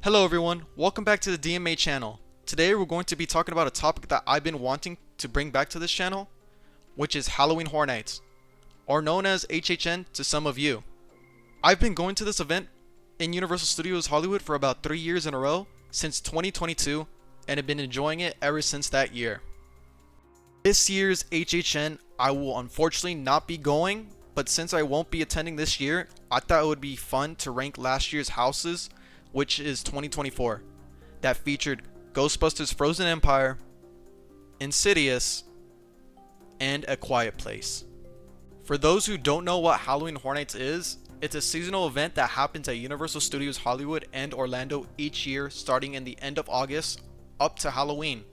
Hello everyone, welcome back to the DMA channel. Today we're going to be talking about a topic that I've been wanting to bring back to this channel, which is Halloween Horror Nights, or known as HHN to some of you. I've been going to this event in Universal Studios Hollywood for about 3 years in a row since 2022 and have been enjoying it ever since that year. This year's HHN I will unfortunately not be going, but since I won't be attending this year, I thought it would be fun to rank last year's houses, which is 2024, that featured Ghostbusters Frozen Empire, Insidious, and A Quiet Place. For those who don't know what Halloween Horror Nights is, it's a seasonal event that happens at Universal Studios Hollywood and Orlando each year starting in the end of August up to Halloween.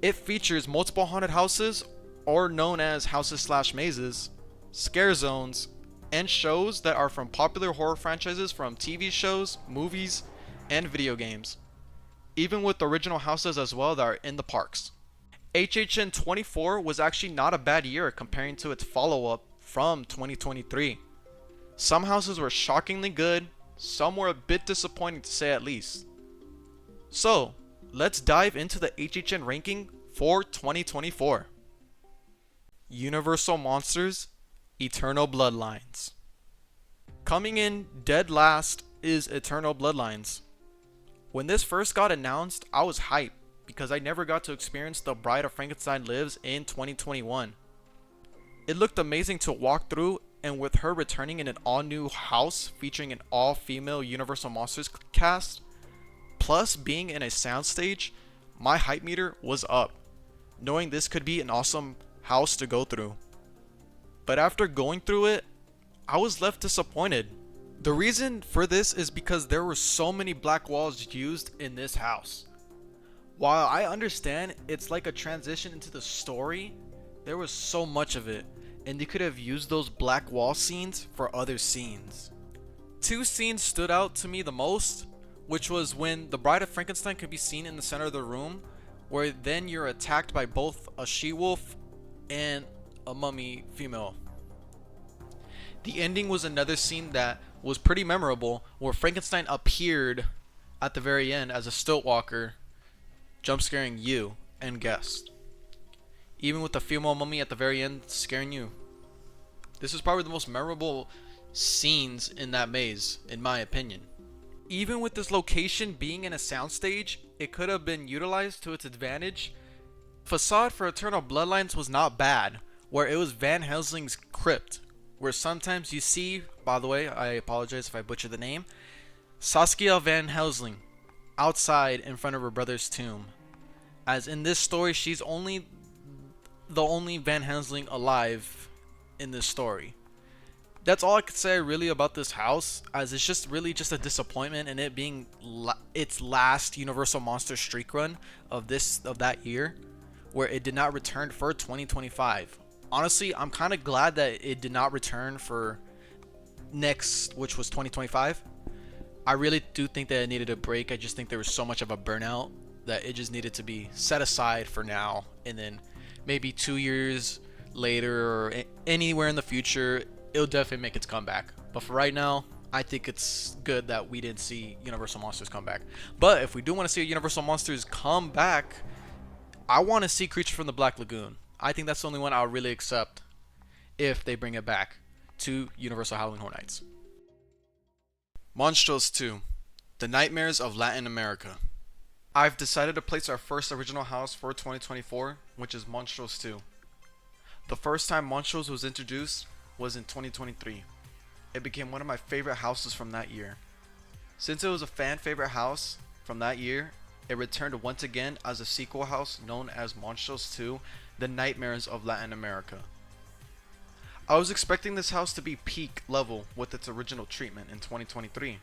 It features multiple haunted houses, or known as houses/mazes, scare zones, and shows that are from popular horror franchises from TV shows, movies, and video games, even with original houses as well that are in the parks. HHN 24 was actually not a bad year comparing to its follow-up from 2023. Some houses were shockingly good, some were a bit disappointing to say at least. So, let's dive into the HHN ranking for 2024. Universal Monsters Eternal Bloodlines. Coming in dead last is Eternal Bloodlines. When this first got announced, I was hyped because I never got to experience The Bride of Frankenstein Lives in 2021. It looked amazing to walk through, and with her returning in an all-new house featuring an all-female Universal Monsters cast, plus being in a soundstage, my hype meter was up, knowing this could be an awesome house to go through. But after going through it, I was left disappointed. The reason for this is because there were so many black walls used in this house. While I understand it's like a transition into the story, there was so much of it, and they could have used those black wall scenes for other scenes. Two scenes stood out to me the most, which was when the Bride of Frankenstein could be seen in the center of the room, where then you're attacked by both a she-wolf and a mummy female. The ending was another scene that was pretty memorable, where Frankenstein appeared at the very end as a stilt walker, jump scaring you and guests. Even with the female mummy at the very end scaring you. This is probably the most memorable scenes in that maze, in my opinion. Even with this location being in a soundstage, it could have been utilized to its advantage. Facade for Eternal Bloodlines was not bad, where it was Van Helsing's crypt, where sometimes you see, by the way, I apologize if I butcher the name, Saskia Van Helsing outside in front of her brother's tomb. As in this story, she's the only Van Helsing alive in this story. That's all I could say really about this house, as it's just really just a disappointment in it being its last Universal Monster streak run of that year, where it did not return for 2025. Honestly, I'm kind of glad that it did not return for next, which was 2025. I really do think that it needed a break. I just think there was so much of a burnout that it just needed to be set aside for now, and then maybe 2 years later or anywhere in the future, it'll definitely make its comeback. But for right now, I think it's good that we didn't see Universal Monsters come back. But if we do want to see a Universal Monsters come back, I want to see Creature from the Black Lagoon. I think that's the only one I'll really accept if they bring it back to Universal Halloween Horror Nights. Monstruos 2, The Nightmares of Latin America. I've decided to place our first original house for 2024, which is Monstruos 2. The first time Monstruos was introduced was in 2023. It became one of my favorite houses from that year. Since it was a fan favorite house from that year, it returned once again as a sequel house known as Monstruos 2, The Nightmares of Latin America. I was expecting this house to be peak level with its original treatment in 2023,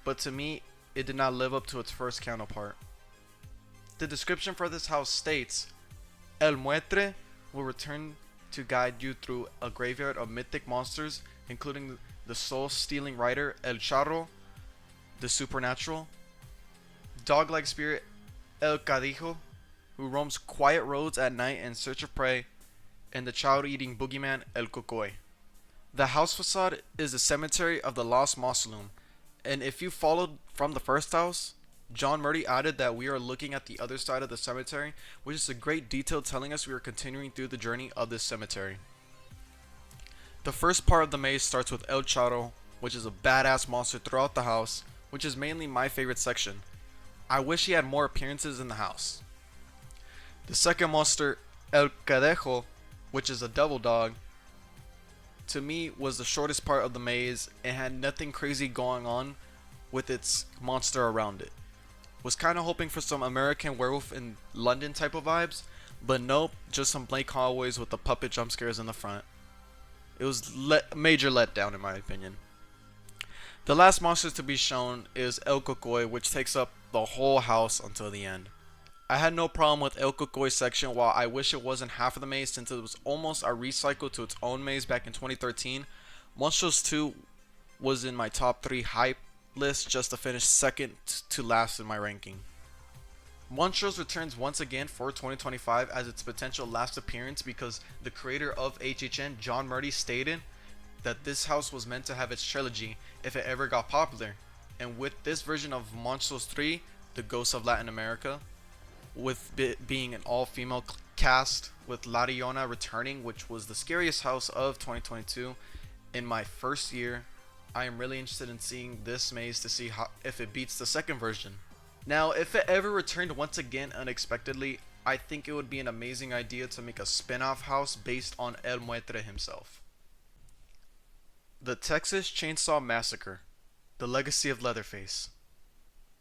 but to me, it did not live up to its first counterpart. The description for this house states, El Muetre will return to guide you through a graveyard of mythic monsters, including the soul-stealing rider El Charro, the supernatural, dog-like spirit El Cadijo, who roams quiet roads at night in search of prey, and the child-eating boogeyman El Cocoy. The house facade is the cemetery of the Lost Mausoleum, And if you followed from the first house, John Murdy added that we are looking at the other side of the cemetery, which is a great detail telling us we are continuing through the journey of this cemetery. The first part of the maze starts with El Charo, which is a badass monster throughout the house, which is mainly my favorite section. I wish he had more appearances in the house. The second monster, El Cadejo, which is a devil dog, to me was the shortest part of the maze and had nothing crazy going on with its monster around it. Was kind of hoping for some American Werewolf in London type of vibes, but nope, just some Blake hallways with the puppet jump scares in the front. It was major letdown in my opinion. The last monster to be shown is El Cocoy, which takes up the whole house until the end. I had no problem with El Cocoy section, while I wish it wasn't half of the maze since it was almost a recycle to its own maze back in 2013. Monstruos 2 was in my top 3 hype list just to finish second to last in my ranking. Monstruos returns once again for 2025 as its potential last appearance because the creator of HHN, John Murdy, stated that this house was meant to have its trilogy if it ever got popular. And with this version of Monstruos 3, The Ghosts of Latin America, with it being an all-female cast with Lariona returning, which was the scariest house of 2022 in my first year, I am really interested in seeing this maze to see if it beats the second version. Now, if it ever returned once again unexpectedly, I think it would be an amazing idea to make a spin-off house based on El Muetre himself. The Texas Chainsaw Massacre, The Legacy of Leatherface.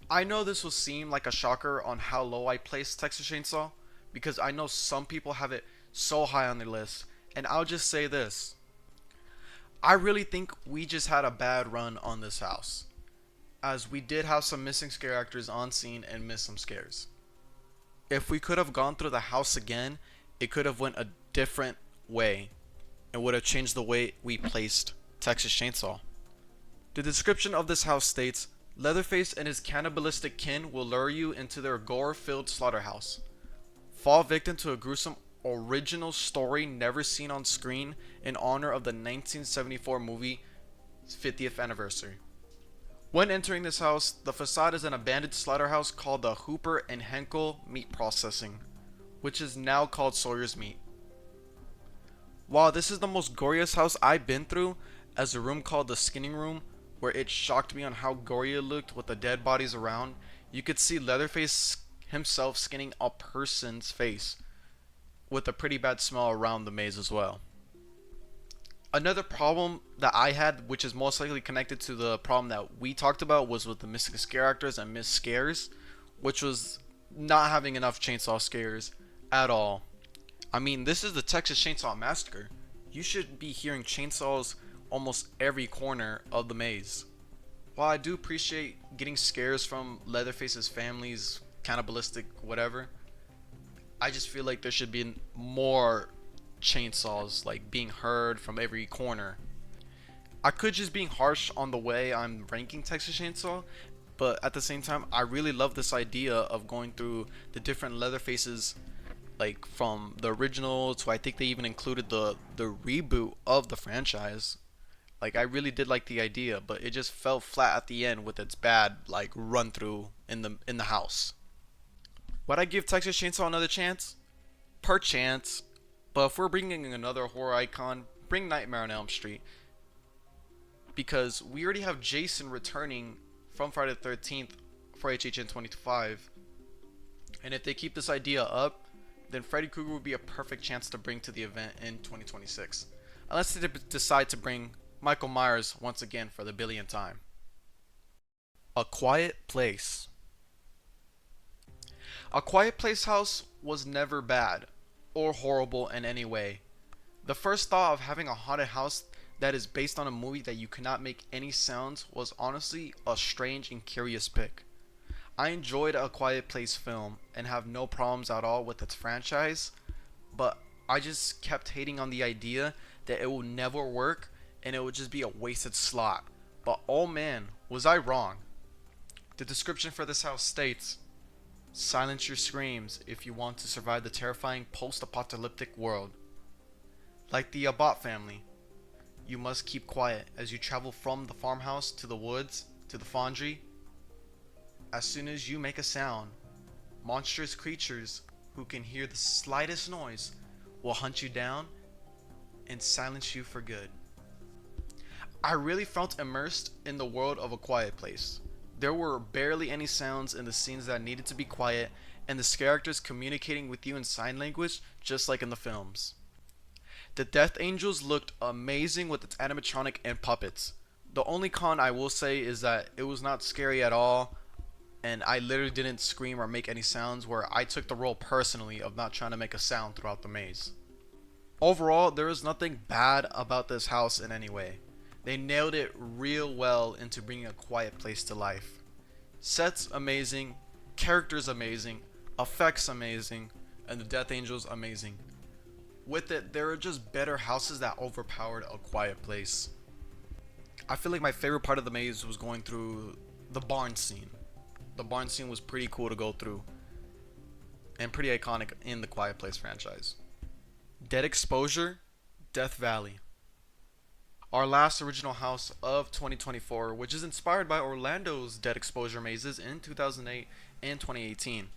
I know this will seem like a shocker on how low I place Texas Chainsaw, because I know some people have it so high on their list, and I'll just say this. I really think we just had a bad run on this house, as we did have some missing scare actors on scene and missed some scares. If we could have gone through the house again, it could have went a different way and would have changed the way we placed Texas Chainsaw. The description of this house states, Leatherface and his cannibalistic kin will lure you into their gore-filled slaughterhouse. Fall victim to a gruesome original story never seen on screen in honor of the 1974 movie's 50th anniversary. When entering this house, the facade is an abandoned slaughterhouse called the Hooper and Henkel Meat Processing, which is now called Sawyer's Meat. While this is the most goriest house I've been through, as a room called the Skinning Room, where it shocked me on how gory it looked with the dead bodies around, you could see Leatherface himself skinning a person's face, with a pretty bad smell around the maze as well. Another problem that I had, which is most likely connected to the problem that we talked about, was with the missing scare actors and missed scares, which was not having enough chainsaw scares at all. I mean, this is the Texas Chainsaw Massacre. You should be hearing chainsaws almost every corner of the maze. While I do appreciate getting scares from Leatherface's family's cannibalistic whatever, I just feel like there should be more chainsaws like being heard from every corner. I could just being harsh on the way I'm ranking Texas Chainsaw, but at the same time I really love this idea of going through the different Leatherfaces, like from the original to I think they even included the reboot of the franchise. Like I really did like the idea, but it just fell flat at the end with its bad like run through in the house. Would I give Texas Chainsaw another chance? Perchance. But if we're bringing another horror icon, bring Nightmare on Elm Street. Because we already have Jason returning from Friday the 13th for HHN 25. And if they keep this idea up, then Freddy Krueger would be a perfect chance to bring to the event in 2026. Unless they decide to bring Michael Myers once again for the billionth time. A Quiet Place. A Quiet Place house was never bad or horrible in any way. The first thought of having a haunted house that is based on a movie that you cannot make any sounds was honestly a strange and curious pick. I enjoyed A Quiet Place film and have no problems at all with its franchise, but I just kept hating on the idea that it will never work and it would just be a wasted slot. But oh man, was I wrong. The description for this house states, silence your screams if you want to survive the terrifying post-apocalyptic world. Like the Abbott family, you must keep quiet as you travel from the farmhouse to the woods to the foundry. As soon as you make a sound, monstrous creatures who can hear the slightest noise will hunt you down and silence you for good. I really felt immersed in the world of A Quiet Place. There were barely any sounds in the scenes that needed to be quiet, and the characters communicating with you in sign language just like in the films. The Death Angels looked amazing with its animatronic and puppets. The only con I will say is that it was not scary at all, and I literally didn't scream or make any sounds, where I took the role personally of not trying to make a sound throughout the maze. Overall, there is nothing bad about this house in any way. They nailed it real well into bringing A Quiet Place to life. Sets amazing, characters amazing, effects amazing, and the Death Angels amazing. With it, there are just better houses that overpowered A Quiet Place. I feel like my favorite part of the maze was going through the barn scene. The barn scene was pretty cool to go through, and pretty iconic in the Quiet Place franchise. Dead Exposure, Death Valley. Our last original house of 2024, which is inspired by Orlando's Dead Exposure mazes in 2008 and 2018.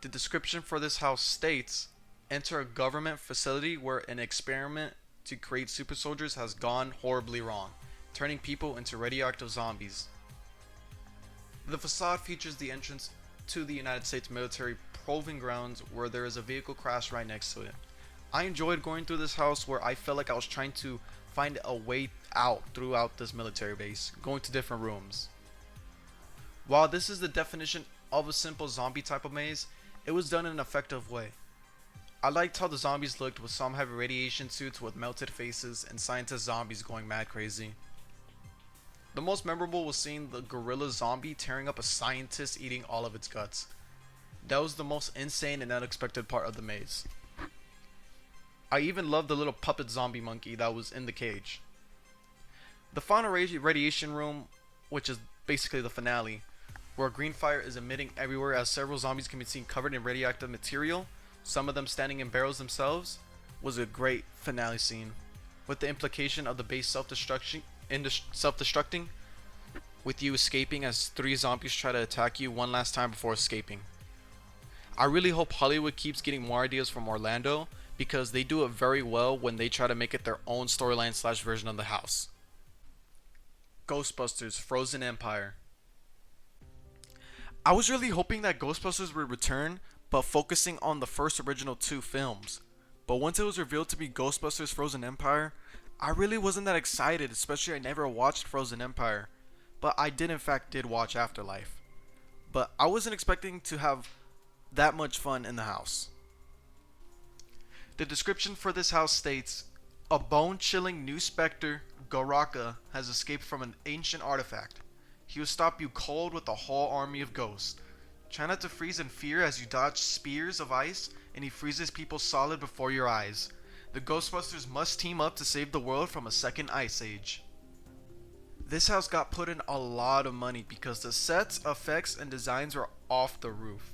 The description for this house states, enter a government facility where an experiment to create super soldiers has gone horribly wrong, turning people into radioactive zombies. The facade features the entrance to the United States military proving grounds, where there is a vehicle crash right next to it. I enjoyed going through this house, where I felt like I was trying to find a way out throughout this military base, going to different rooms. While this is the definition of a simple zombie type of maze, it was done in an effective way. I liked how the zombies looked, with some heavy radiation suits with melted faces and scientist zombies going mad crazy. The most memorable was seeing the gorilla zombie tearing up a scientist, eating all of its guts. That was the most insane and unexpected part of the maze. I even loved the little puppet zombie monkey that was in the cage. The final radiation room, which is basically the finale, where green fire is emitting everywhere as several zombies can be seen covered in radioactive material, some of them standing in barrels themselves, was a great finale scene, with the implication of the base self-destructing, with you escaping as 3 zombies try to attack you one last time before escaping. I really hope Hollywood keeps getting more ideas from Orlando, because they do it very well when they try to make it their own storyline / version of the house. Ghostbusters Frozen Empire. I was really hoping that Ghostbusters would return, but focusing on the first original 2 films. But once it was revealed to be Ghostbusters Frozen Empire, I really wasn't that excited, especially I never watched Frozen Empire. But I did in fact watch Afterlife. But I wasn't expecting to have that much fun in the house. The description for this house states, a bone-chilling new specter, Goraka, has escaped from an ancient artifact. He will stop you cold with a whole army of ghosts. Try not to freeze in fear as you dodge spears of ice, and he freezes people solid before your eyes. The Ghostbusters must team up to save the world from a second ice age. This house got put in a lot of money because the sets, effects, and designs were off the roof.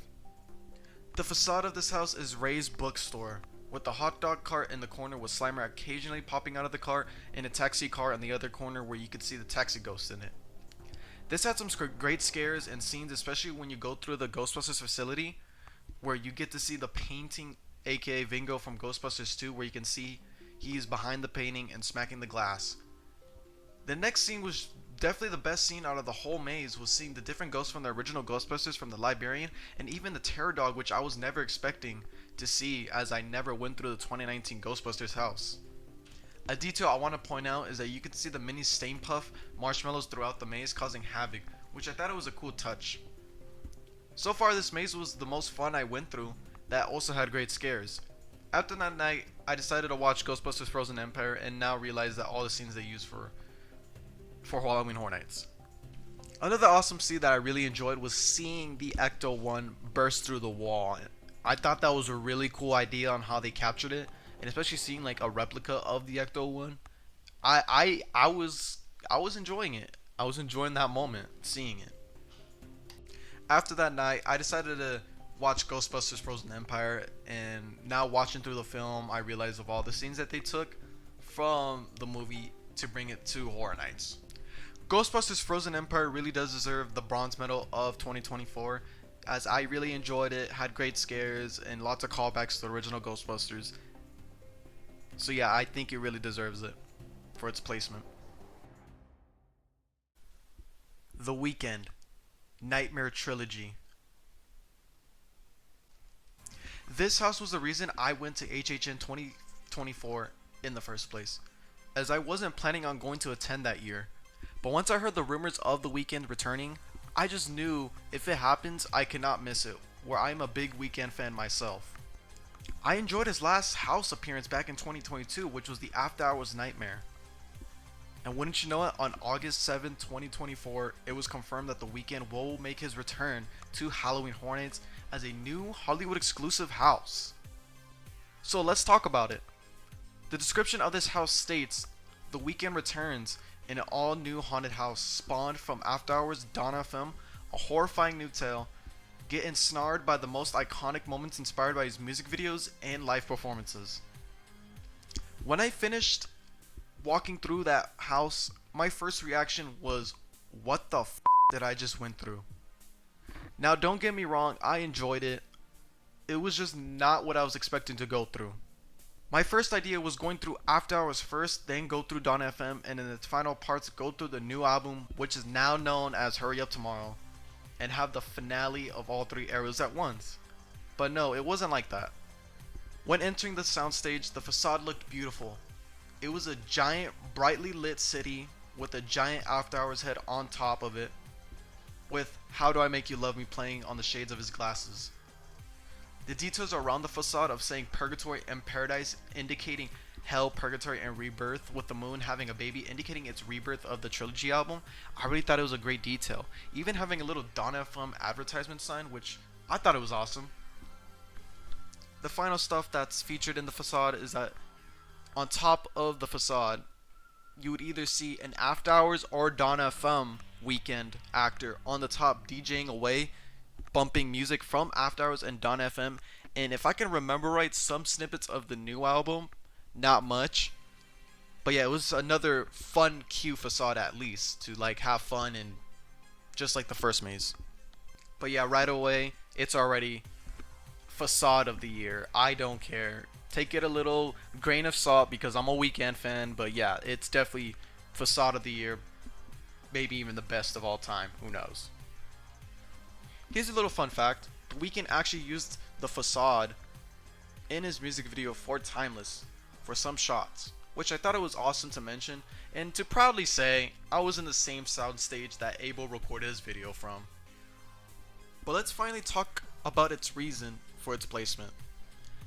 The facade of this house is Ray's bookstore, with the hot dog cart in the corner with Slimer occasionally popping out of the cart, and a taxi car in the other corner where you could see the taxi ghost in it. This had some great scares and scenes, especially when you go through the Ghostbusters facility, where you get to see the painting, aka Vingo from Ghostbusters 2, where you can see he's behind the painting and smacking the glass. The next scene was definitely the best scene out of the whole maze, was seeing the different ghosts from the original Ghostbusters, from the librarian, and even the terror dog, which I was never expecting to see, as I never went through the 2019 Ghostbusters house. A detail I want to point out is that you can see the mini Stay Puft marshmallows throughout the maze causing havoc, which I thought it was a cool touch. So far, this maze was the most fun I went through, that also had great scares. After that night, I decided to watch Ghostbusters Frozen Empire, and now realize that all the scenes they used for Halloween Horror Nights. Another awesome scene that I really enjoyed was seeing the Ecto-1 burst through the wall. I thought that was a really cool idea on how they captured it, and especially seeing like a replica of the Ecto-1. I was enjoying it. I was enjoying that moment, seeing it. After that night, I decided to watch Ghostbusters Frozen Empire, and now watching through the film, I realized of all the scenes that they took from the movie to bring it to Horror Nights. Ghostbusters Frozen Empire really does deserve the bronze medal of 2024, as I really enjoyed it, had great scares, and lots of callbacks to the original Ghostbusters. So yeah, I think it really deserves it for its placement. The Weeknd, Nightmare Trilogy. This house was the reason I went to HHN 2024 in the first place, as I wasn't planning on going to attend that year. But once I heard the rumors of The Weeknd returning, I just knew if it happens, I cannot miss it, where I am a big Weeknd fan myself. I enjoyed his last house appearance back in 2022, which was the After Hours Nightmare. And wouldn't you know it, on August 7, 2024, it was confirmed that The Weeknd will make his return to Halloween Hornets as a new Hollywood exclusive house. So let's talk about it. The description of this house states, The Weeknd returns in an all-new haunted house spawned from After Hours Dawn FM, a horrifying new tale, get ensnared by the most iconic moments inspired by his music videos and live performances. When I finished walking through that house, my first reaction was, what the f did I just went through? Now don't get me wrong, I enjoyed it. It was just not what I was expecting to go through. My first idea was going through After Hours first, then go through Dawn FM, and in its final parts go through the new album, which is now known as Hurry Up Tomorrow, and have the finale of all three eras at once. But no, it wasn't like that. When entering the soundstage, the facade looked beautiful. It was a giant, brightly lit city with a giant After Hours head on top of it, with How Do I Make You Love Me playing on the shades of his glasses. The details around the facade of saying Purgatory and Paradise indicating Hell, Purgatory, and Rebirth, with the moon having a baby indicating its rebirth of the Trilogy album, I really thought it was a great detail. Even having a little Dawn FM advertisement sign, which I thought it was awesome. The final stuff that's featured in the facade is that on top of the facade, you would either see an After Hours or Dawn FM Weeknd actor on the top DJing away, bumping music from After Hours and Dawn FM, and if I can remember right, some snippets of the new album, not much. But yeah, it was another fun cue facade at least, to like have fun and just like the first maze. But yeah, right away, it's already facade of the year. I don't care. Take it a little grain of salt because I'm a Weeknd fan, but yeah, it's definitely facade of the year. Maybe even the best of all time. Who knows? Here's a little fun fact. The Weeknd actually used the facade in his music video for Timeless for some shots, which I thought it was awesome to mention and to proudly say I was in the same soundstage that Abel recorded his video from. But let's finally talk about its reason for its placement.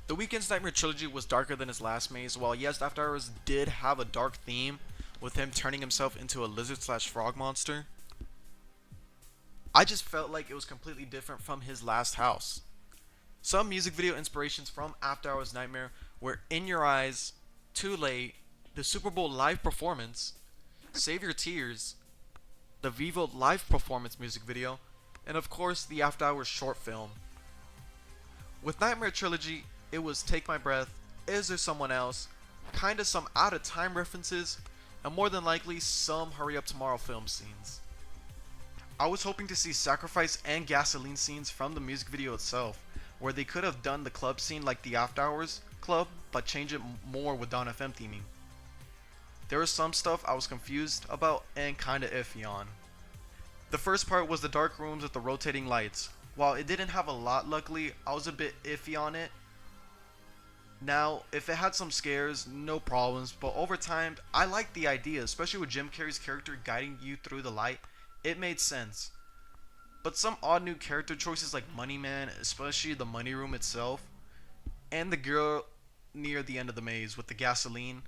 The Weeknd's Nightmare Trilogy was darker than his last maze. While yes, After Hours did have a dark theme with him turning himself into a lizard/frog monster, I just felt like it was completely different from his last house. Some music video inspirations from After Hours Nightmare were In Your Eyes, Too Late, the Super Bowl live performance, Save Your Tears, the Vivo live performance music video, and of course the After Hours short film. With Nightmare Trilogy, it was Take My Breath, Is There Someone Else, kinda some out of time references, and more than likely some Hurry Up Tomorrow film scenes. I was hoping to see sacrifice and gasoline scenes from the music video itself, where they could have done the club scene like the After Hours club, but change it more with Dawn FM theming. There was some stuff I was confused about and kinda iffy on. The first part was the dark rooms with the rotating lights. While it didn't have a lot, luckily, I was a bit iffy on it. Now, if it had some scares, no problems, but over time, I liked the idea, especially with Jim Carrey's character guiding you through the light. It made sense. But some odd new character choices like Money Man, especially the money room itself, and the girl near the end of the maze with the gasoline,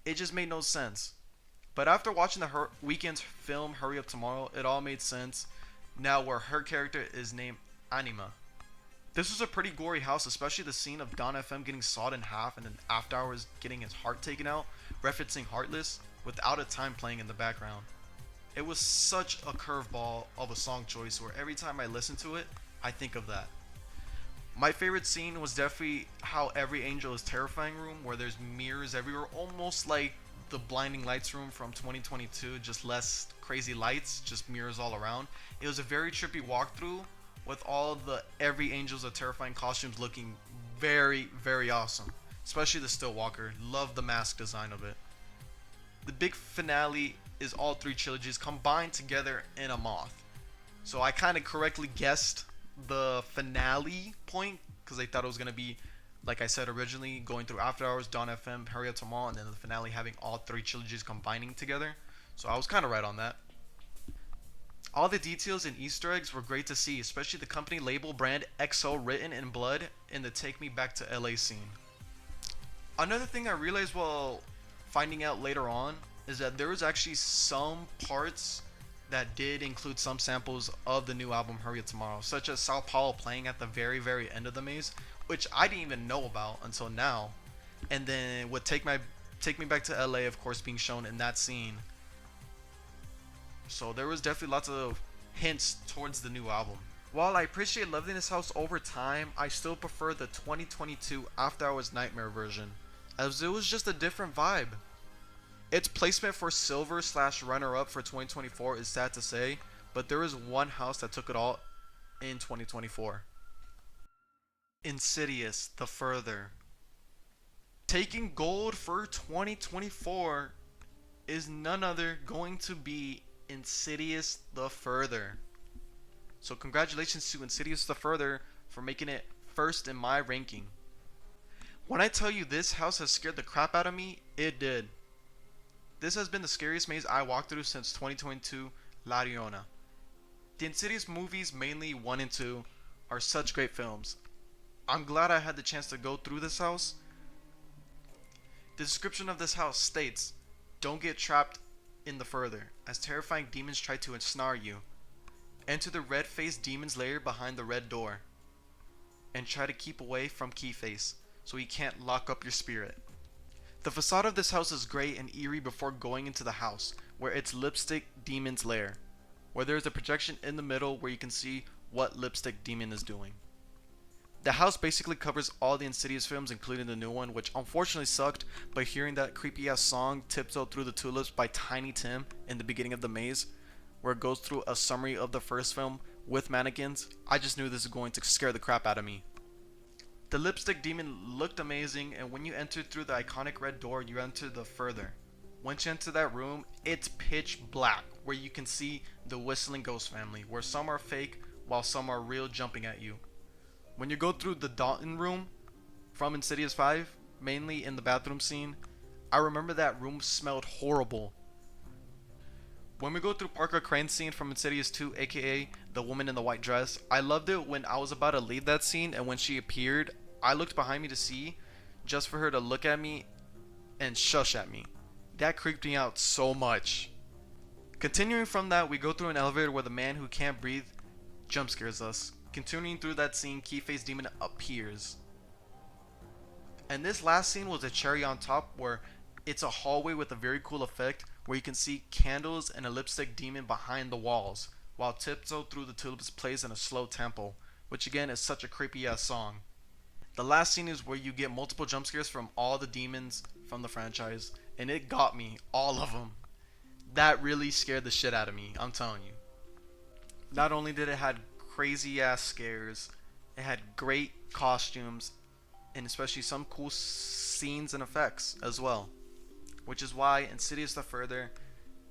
it just made no sense. But after watching the Weeknd's film Hurry Up Tomorrow, it all made sense now, where her character is named Anima. This was a pretty gory house, especially the scene of Dawn FM getting sawed in half and then After Hours getting his heart taken out, referencing Heartless, without a time playing in the background. It was such a curveball of a song choice where every time I listen to it, I think of that. My favorite scene was definitely How Every Angel Is Terrifying room, where there's mirrors everywhere, almost like the blinding lights room from 2022, just less crazy lights, just mirrors all around. It was a very trippy walkthrough with all the every Angels of Terrifying costumes looking very, very awesome. Especially the Still Walker. Love the mask design of it. The big finale is all three trilogies combined together in a moth. So I kind of correctly guessed the finale point because I thought it was going to be, like I said originally, going through After Hours, Dawn FM, Hurry Up Tomorrow, and then the finale having all three trilogies combining together. So I was kind of right on that. All the details and Easter eggs were great to see, especially the company label brand XO written in blood in the Take Me Back to LA scene. Another thing I realized while finding out later on is that there was actually some parts that did include some samples of the new album Hurry Up Tomorrow, such as Sao Paulo playing at the very, very end of the maze, which I didn't even know about until now. And then with Take Me Back to LA, of course, being shown in that scene. So there was definitely lots of hints towards the new album. While I appreciate loving this house over time, I still prefer the 2022 After Hours Nightmare version, as it was just a different vibe. Its placement for silver / runner-up for 2024 is sad to say, but there is one house that took it all in 2024. Insidious, The Further. Taking gold for 2024 is none other going to be Insidious, The Further. So congratulations to Insidious, The Further for making it first in my ranking. When I tell you this house has scared the crap out of me, it did. This has been the scariest maze I walked through since 2022 La Llorona. The Insidious movies, mainly 1 and 2, are such great films. I'm glad I had the chance to go through this house. The description of this house states, "Don't get trapped in the further, as terrifying demons try to ensnare you. Enter the red-faced demon's lair behind the red door, and try to keep away from Keyface, so he can't lock up your spirit." The facade of this house is gray and eerie before going into the house, where it's Lipstick Demon's lair, where there is a projection in the middle where you can see what Lipstick Demon is doing. The house basically covers all the Insidious films, including the new one, which unfortunately sucked, but hearing that creepy ass song Tiptoe Through the Tulips by Tiny Tim in the beginning of the maze, where it goes through a summary of the first film with mannequins, I just knew this was going to scare the crap out of me. The Lipstick Demon looked amazing, and when you enter through the iconic red door, you enter the further. Once you enter that room, it's pitch black, where you can see the Whistling Ghost family, where some are fake while some are real jumping at you. When you go through the Dalton room from Insidious 5, mainly in the bathroom scene, I remember that room smelled horrible. When we go through Parker Crane's scene from Insidious 2, aka the woman in the white dress, I loved it when I was about to leave that scene, and when she appeared, I looked behind me to see, just for her to look at me and shush at me. That creeped me out so much. Continuing from that, we go through an elevator where the man who can't breathe jump scares us. Continuing through that scene, Keyface Demon appears. And this last scene was a cherry on top, where it's a hallway with a very cool effect where you can see candles and a Lipstick Demon behind the walls, while Tiptoe Through the Tulips plays in a slow tempo, which again is such a creepy ass song. The last scene is where you get multiple jump scares from all the demons from the franchise, and it got me, all of them. That really scared the shit out of me, I'm telling you. Not only did it have crazy ass scares, it had great costumes, and especially some cool scenes and effects as well, which is why Insidious The Further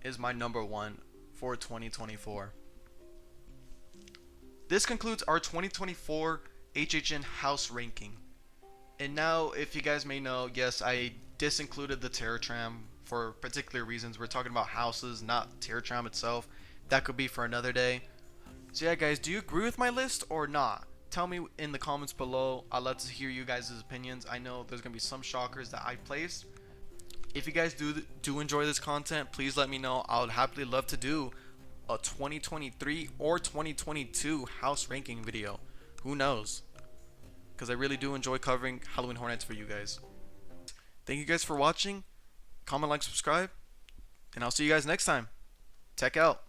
is my number 1 for 2024. This concludes our 2024 HHN house ranking. And now, if you guys may know, yes, I disincluded the Terror Tram for particular reasons. We're talking about houses, not Terror Tram itself. That could be for another day. So yeah, guys, do you agree with my list or not? Tell me in the comments below. I'd love to hear you guys' opinions. I know there's going to be some shockers that I placed. If you guys do enjoy this content, please let me know. I would happily love to do a 2023 or 2022 house ranking video. Who knows? Because I really do enjoy covering Halloween Horror Nights for you guys. Thank you guys for watching. Comment, like, subscribe. And I'll see you guys next time. Tech out.